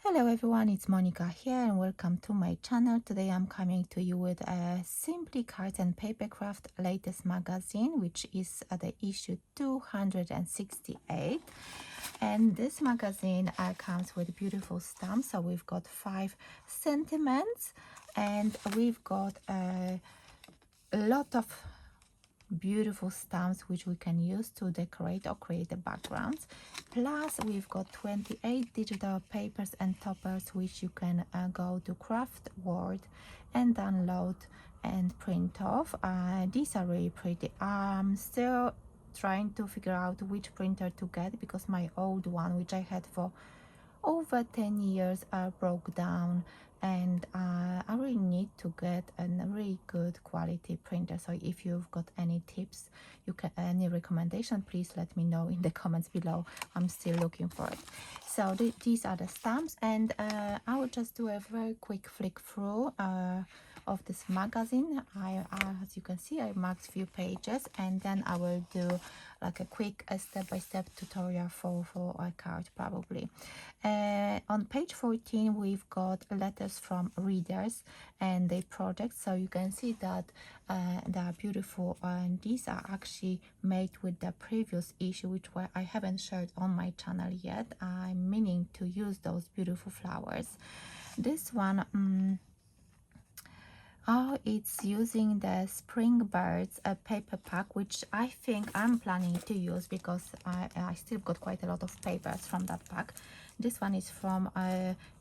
Hello everyone, it's Monika here and welcome to my channel. Today I'm coming to you with a Simply Cards and Papercraft latest magazine, which is the issue 268. And this magazine comes with beautiful stamps. So we've got 5 sentiments and we've got a lot of beautiful stamps which we can use to decorate or create the backgrounds. Plus we've got 28 digital papers and toppers which you can go to Craft Word and download and print off. These are really pretty. I'm still trying to figure out which printer to get because my old one, which I had for over 10 years, broke down, and I really need to get a really good quality printer. So if you've got any tips, any recommendation, please let me know in the comments below. I'm still looking for it. So these are the stamps, and I will just do a very quick flick through of this magazine. As you can see, I marked a few pages, and then I will do like a quick step-by-step tutorial for a card probably. On page 14 we've got letters from readers and their projects, so you can see that they are beautiful, and these are actually made with the previous issue, which I haven't shared on my channel yet. I'm meaning to use those beautiful flowers. This one it's using the Spring Birds paper pack, which I think I'm planning to use because I still got quite a lot of papers from that pack. This one is from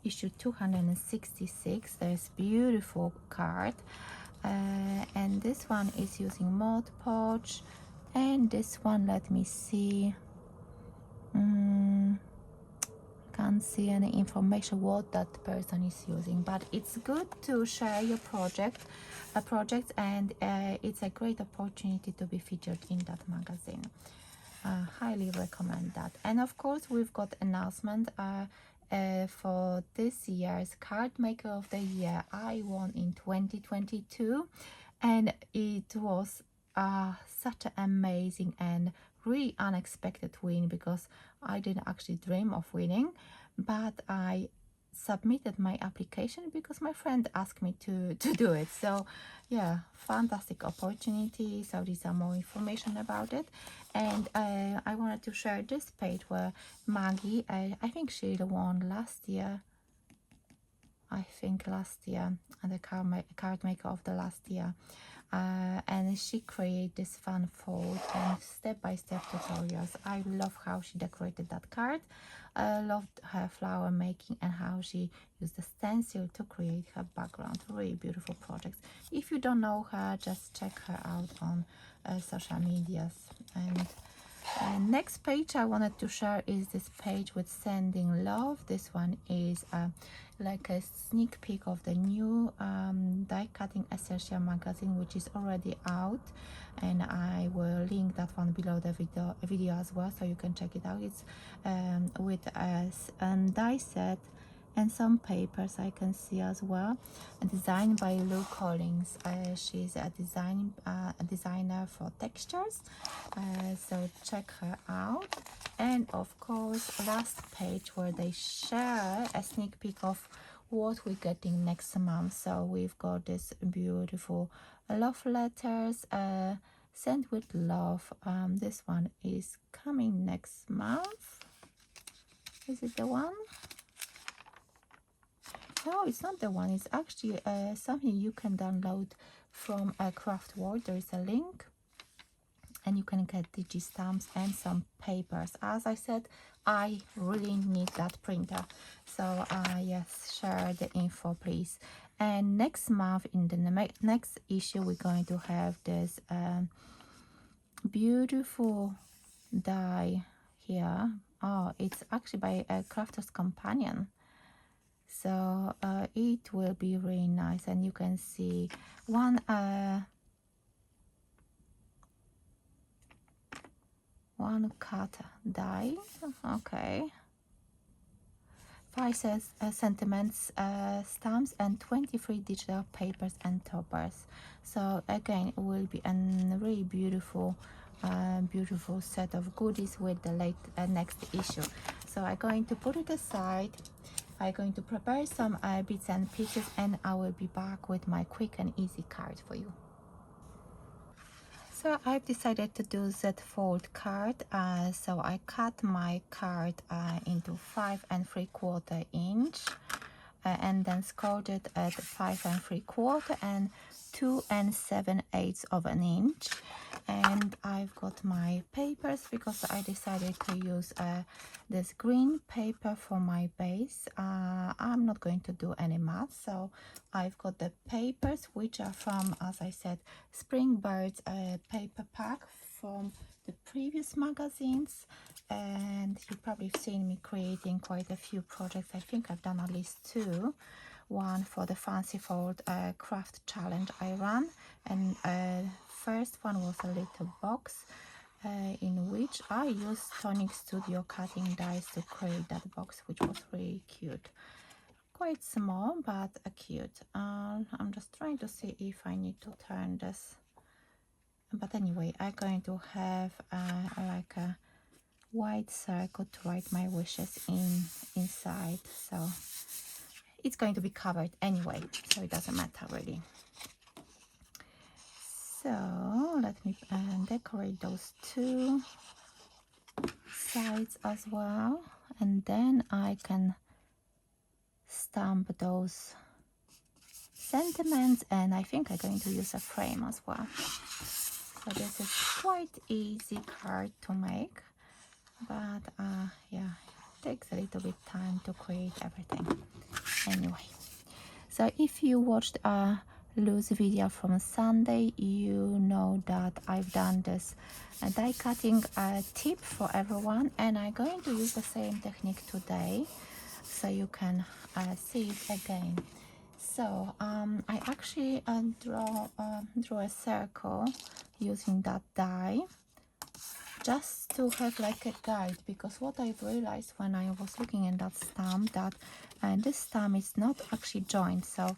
issue 266. There's beautiful card, and this one is using Mod Podge, and this one, let me see, can't see any information what that person is using, but it's good to share your projects, and it's a great opportunity to be featured in that magazine. Highly recommend that. And of course we've got announcement for this year's card maker of the year. I won in 2022, and it was such an amazing and really unexpected win because I didn't actually dream of winning, but I submitted my application because my friend asked me to do it. So yeah, fantastic opportunity. So these are more information about it, and I wanted to share this page where Maggie, I think she won last year, and the card maker of the last year, and she created this fun fold and step-by-step tutorials. I love how she decorated that card. I loved her flower making and how she used the stencil to create her background. Really beautiful projects. If you don't know her, just check her out on social medias. And next page I wanted to share is this page with Sending Love. This one is like a sneak peek of the new die cutting essential magazine, which is already out, and I will link that one below the video as well, so you can check it out. It's with a die set and some papers I can see as well, designed by Lou Collins. She's a designer for textures, so check her out. And of course last page where they share a sneak peek of what we're getting next month. So we've got this beautiful love letters, sent with love. This one is coming next month. Is it the one? No, it's not the one. It's actually something you can download from Craft Word. There is a link, and you can get digi stamps and some papers. As I said, I really need that printer. So yes, share the info please. And next month in the next issue we're going to have this beautiful die here. Oh, it's actually by a Crafter's Companion. So it will be really nice, and you can see one cut die. Okay, 5 sentiments stamps and 23 digital papers and toppers. So again, it will be a really beautiful beautiful set of goodies with the next issue. So I'm going to put it aside I'm going to prepare some bits and pieces, and I will be back with my quick and easy card for you. So I've decided to do Z fold card. So I cut my card into 5 3/4 inch, and then scored it at 5 3/4 and 2 7/8 of an inch. And I've got my papers because I decided to use this green paper for my base. I'm not going to do any math, so I've got the papers which are from, as I said, Spring Birds paper pack from the previous magazines. And you probably have seen me creating quite a few projects. I think I've done at least 2. One for the Fancy Fold craft challenge I ran, and first one was a little box in which I used Tonic Studio cutting dies to create that box, which was really cute. Quite small, but cute. I'm just trying to see if I need to turn this. But anyway, I'm going to have like a white circle to write my wishes inside. So it's going to be covered anyway, so it doesn't matter really. So let me decorate those 2 sides as well, and then I can stamp those sentiments, and I think I'm going to use a frame as well. So this is quite easy card to make, but yeah, it takes a little bit time to create everything. Anyway, so if you watched a loose video from Sunday, you know that I've done this die cutting tip for everyone, and I'm going to use the same technique today so you can see it again. So I actually draw a circle using that die just to have like a guide, because what I've realized when I was looking at that stamp, that this stamp is not actually joined. So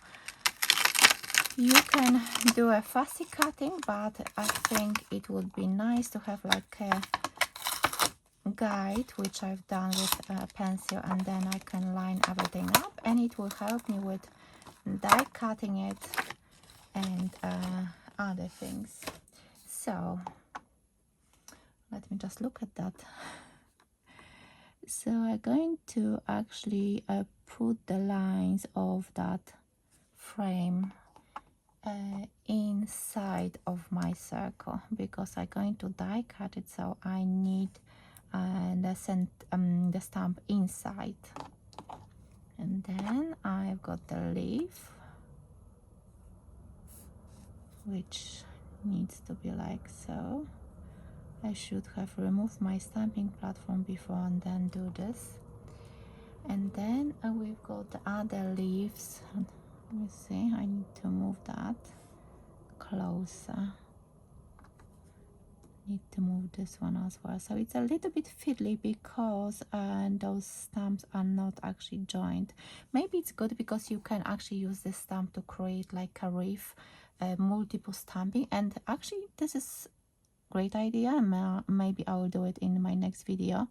you can do a fussy cutting, but I think it would be nice to have like a guide, which I've done with a pencil, and then I can line everything up, and it will help me with die cutting it and other things. So let me just look at that. So I'm going to actually put the lines of that frame inside of my circle, because I'm going to die cut it, so I need the stamp inside. And then I've got the leaf, which needs to be like so. I should have removed my stamping platform before and then do this. And then we've got the other leaves. Let me see, I need to move that closer. Need to move this one as well. So it's a little bit fiddly because those stamps are not actually joined. Maybe it's good because you can actually use this stamp to create like a reef, multiple stamping, and actually this is great idea. Maybe I will do it in my next video,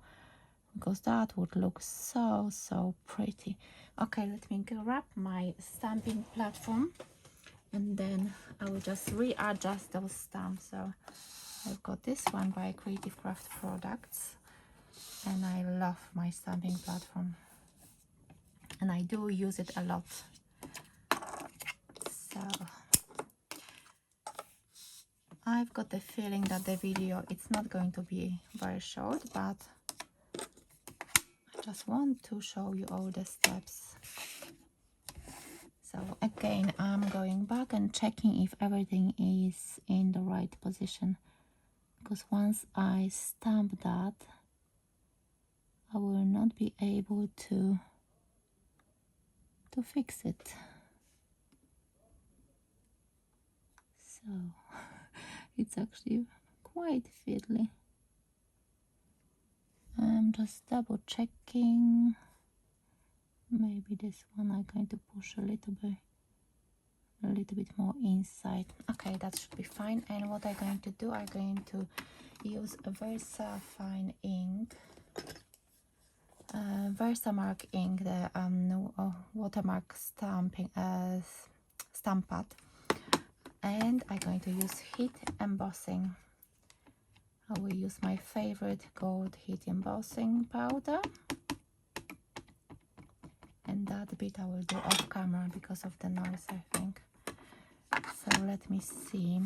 because that would look so pretty. Okay, let me grab my stamping platform, and then I will just readjust those stamps. So I've got this one by Creative Craft Products, and I love my stamping platform, and I do use it a lot. So I've got the feeling that the video, it's not going to be very short, but I just want to show you all the steps. So again, I'm going back and checking if everything is in the right position, because once I stamp that, I will not be able to fix it. So it's actually quite fiddly. I'm just double checking. Maybe this one I'm going to push a little bit more inside. Okay, that should be fine. And what I'm going to do, I'm going to use a Versa fine ink, Versamark ink, the watermark stamping stamp pad, and I'm going to use heat embossing. I will use my favorite gold heat embossing powder, and that bit I will do off camera because of the noise, I think. So let me see.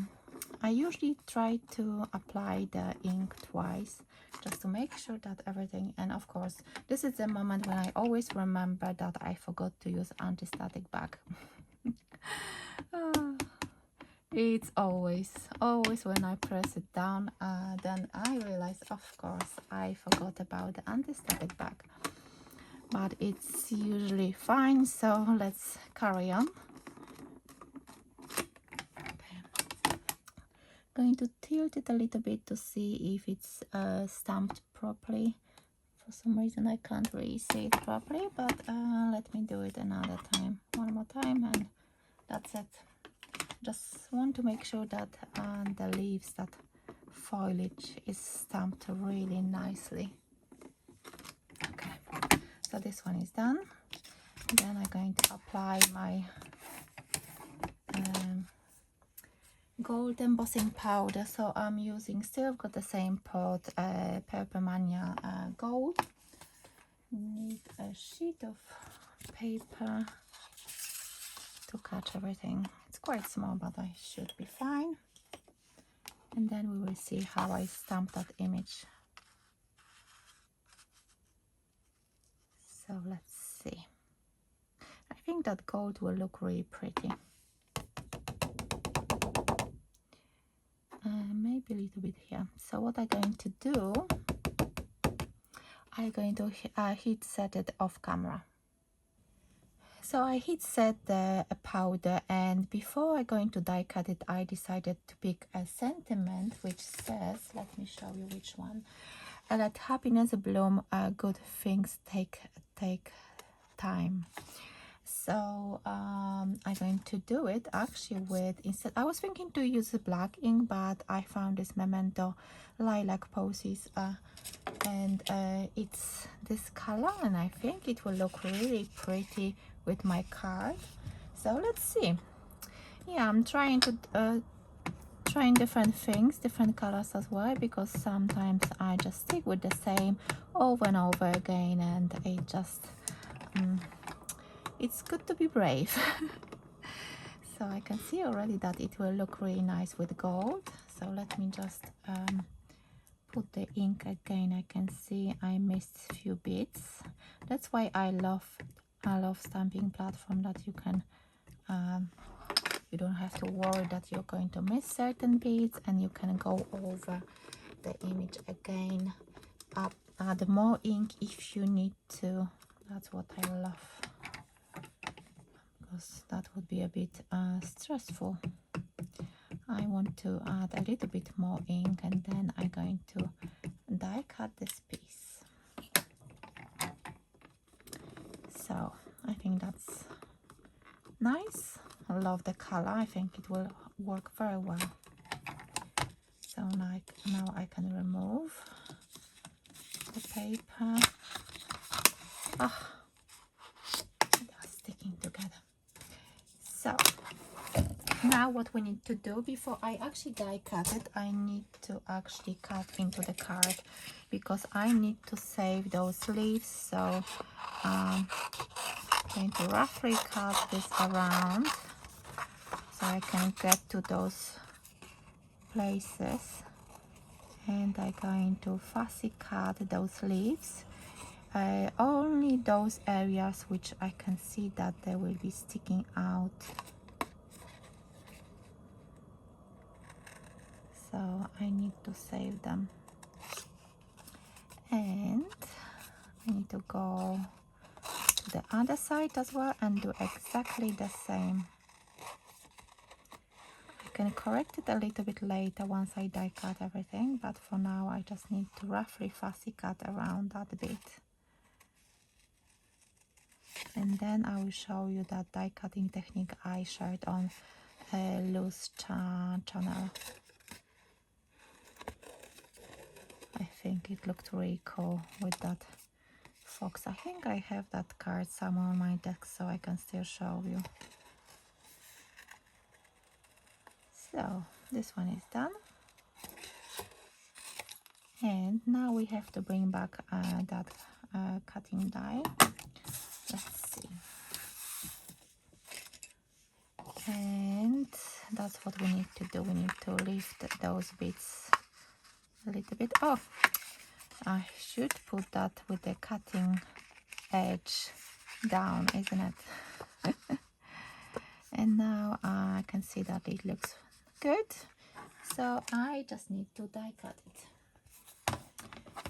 I usually try to apply the ink twice just to make sure that everything, and of course this is the moment when I always remember that I forgot to use anti-static bag. It's always when I press it down, then I realize, of course, I forgot about the anti-static bag, but it's usually fine, so let's carry on. Going to tilt it a little bit to see if it's stamped properly. For some reason I can't really see it properly, but let me do it another time, one more time, and that's it. Just want to make sure that the leaves, that foliage is stamped really nicely. Okay, so this one is done. Then I'm going to apply my gold embossing powder. So I'm using, still got the same pot, paperMona gold. Need a sheet of paper to catch everything. It's quite small, but I should be fine. And then we will see how I stamp that image. So let's see. I think that gold will look really pretty. Maybe a little bit here. So what I'm going to do, I'm going to heat set it off camera. So I heat set the powder, and before I'm going to die cut it, I decided to pick a sentiment which says, let me show you which one. Let happiness bloom, good things take time. So I'm going to do it actually with, instead I was thinking to use the black ink, but I found this Memento lilac posies and it's this color, and I think it will look really pretty with my card. So let's see. Yeah, I'm trying to trying different things, different colors as well, because sometimes I just stick with the same over and over again, and it just it's good to be brave. So I can see already that it will look really nice with gold. So let me just put the ink again. I can see I missed a few bits. That's why I love stamping platform, that you can you don't have to worry that you're going to miss certain bits, and you can go over the image again, add more ink if you need to. That's what I love, because that would be a bit stressful. I want to add a little bit more ink, and then I'm going to die cut this piece. So I think that's nice. I love the color. I think it will work very well. So now I can remove the paper. They're sticking together. So now what we need to do, before I actually die cut it, I need to actually cut into the card, because I need to save those leaves. So I'm going to roughly cut this around so I can get to those places, and I'm going to fussy cut those leaves, only those areas which I can see that they will be sticking out. So I need to save them, and I need to go to the other side as well and do exactly the same. I can correct it a little bit later once I die cut everything, but for now I just need to roughly fussy cut around that bit. And then I will show you that die cutting technique I shared on Loose channel. I think it looked really cool with that Fox. I think I have that card somewhere on my desk, so I can still show you. So this one is done, and now we have to bring back that cutting die. Let's see. And that's what we need to do. We need to lift those bits a little bit. Oh, I should put that with the cutting edge down, isn't it? And now I can see that it looks good, so I just need to die cut it.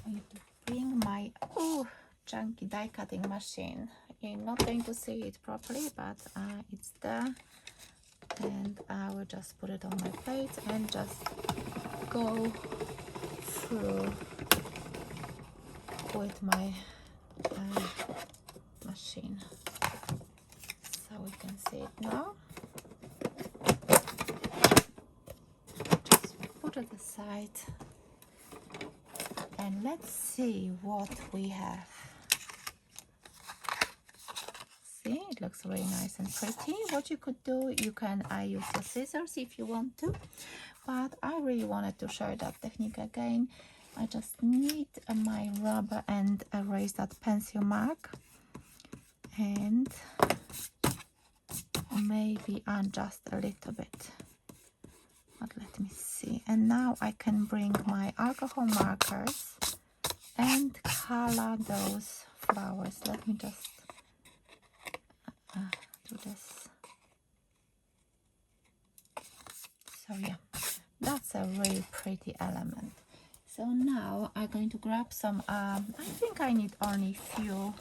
I need to bring my chunky die cutting machine. You're not going to see it properly, but it's there, and I will just put it on my plate and just go through with my machine, so we can see it now. Just put it aside, and let's see what we have. See, it looks really nice and pretty. What you could do, you can use your scissors if you want to, but I really wanted to share that technique again. I just need my rubber and erase that pencil mark, and maybe adjust a little bit, but let me see. And now I can bring my alcohol markers and color those flowers. Let me just do this. So yeah, that's a really pretty element. So now I'm going to grab some, I think I need only few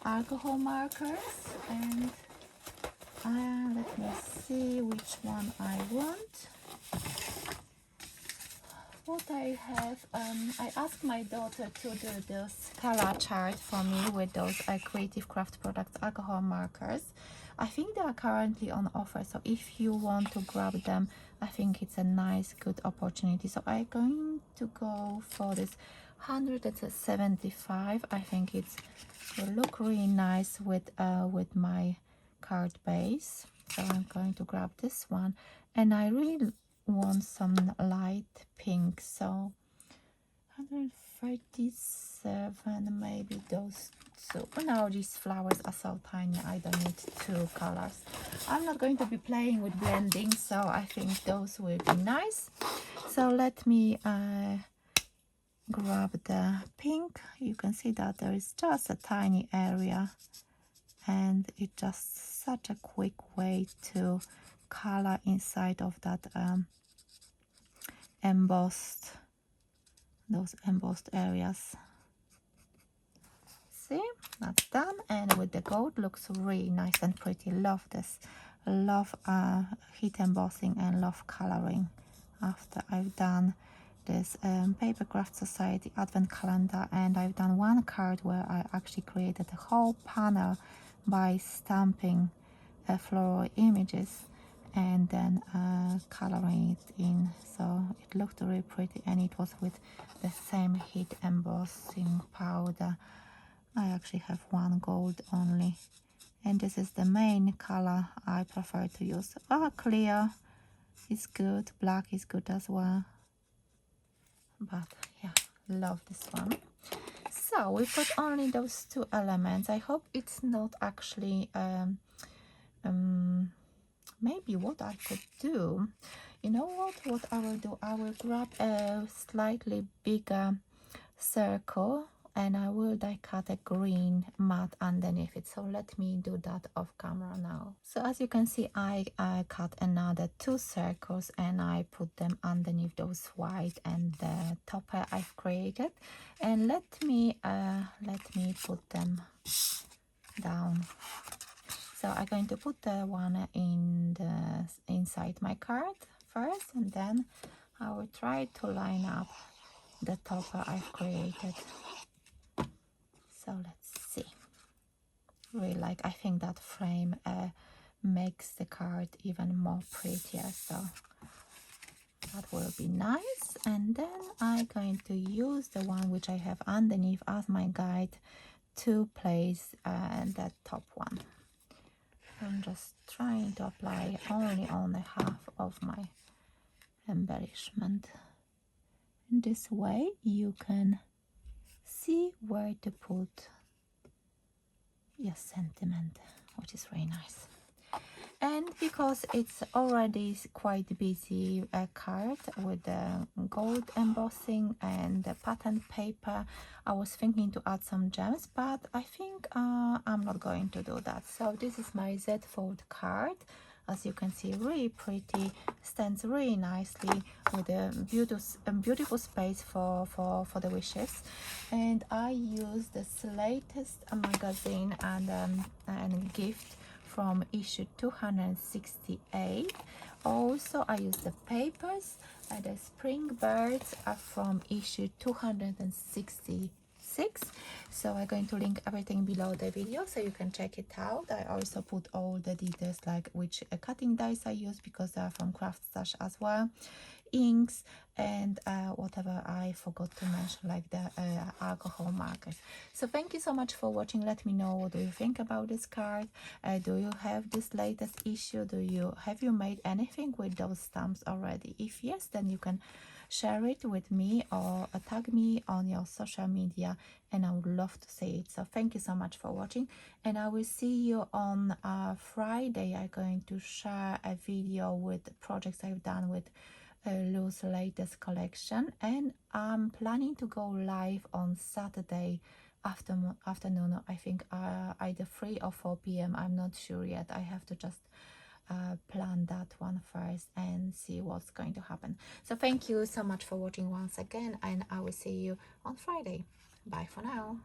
alcohol markers, and let me see which one I want. What I have, I asked my daughter to do this color chart for me with those Creative Craft Products alcohol markers. I think they are currently on offer, so if you want to grab them, I think it's a nice, good opportunity. So I'm going to go for this 175. I think it will look really nice with my card base. So I'm going to grab this one, and I really want some light pink, so 137, maybe those two. Now these flowers are so tiny, I don't need two colors. I'm not going to be playing with blending, so I think those will be nice. So let me grab the pink. You can see that there is just a tiny area, and it's just such a quick way to color inside of that those embossed areas. See, that's done, and with the gold looks really nice and pretty. Love this, love heat embossing and love coloring. After I've done this Paper Craft Society advent calendar, and I've done one card where I actually created a whole panel by stamping floral images and then coloring it in, so it looked really pretty, and it was with the same heat embossing powder. I actually have one gold only, and this is the main color I prefer to use. Clear is good, black is good as well, but yeah, love this one. So we've got only those two elements. I hope it's not actually maybe what I could do, you know what I will do, I will grab a slightly bigger circle, and I will die cut a green mat underneath it. So let me do that off camera now. So as you can see, I cut another two circles, and I put them underneath those white and the topper I've created, and let me put them down. So I'm going to put the one inside my card first, and then I will try to line up the topper I've created. So let's see. Really like, I think that frame makes the card even more prettier, so that will be nice. And then I'm going to use the one which I have underneath as my guide to place that top one. I'm just trying to apply only on the half of my embellishment. In this way you can see where to put your sentiment, which is very nice. And because it's already quite busy card with the gold embossing and the pattern paper, I was thinking to add some gems, but I think I'm not going to do that. So this is my Z fold card. As you can see, really pretty, stands really nicely with a beautiful space for the wishes. And I use the latest magazine and gift from issue 268. Also, I use the papers. The spring birds are from issue 266. So I'm going to link everything below the video so you can check it out. I also put all the details like which cutting dies I use because they are from Craft Stash as well, inks, and whatever I forgot to mention, like the alcohol markers. So thank you so much for watching. Let me know what do you think about this card. Do you have this latest issue? Have you made anything with those stamps already? If yes, then you can share it with me or tag me on your social media, and I would love to see it. So thank you so much for watching, and I will see you on Friday. I'm going to share a video with projects I've done with Lou's latest collection, and I'm planning to go live on Saturday afternoon. I think either 3 or 4 p.m. I'm not sure yet. I have to just plan that one first and see what's going to happen. So thank you so much for watching once again, and I will see you on Friday. Bye for now.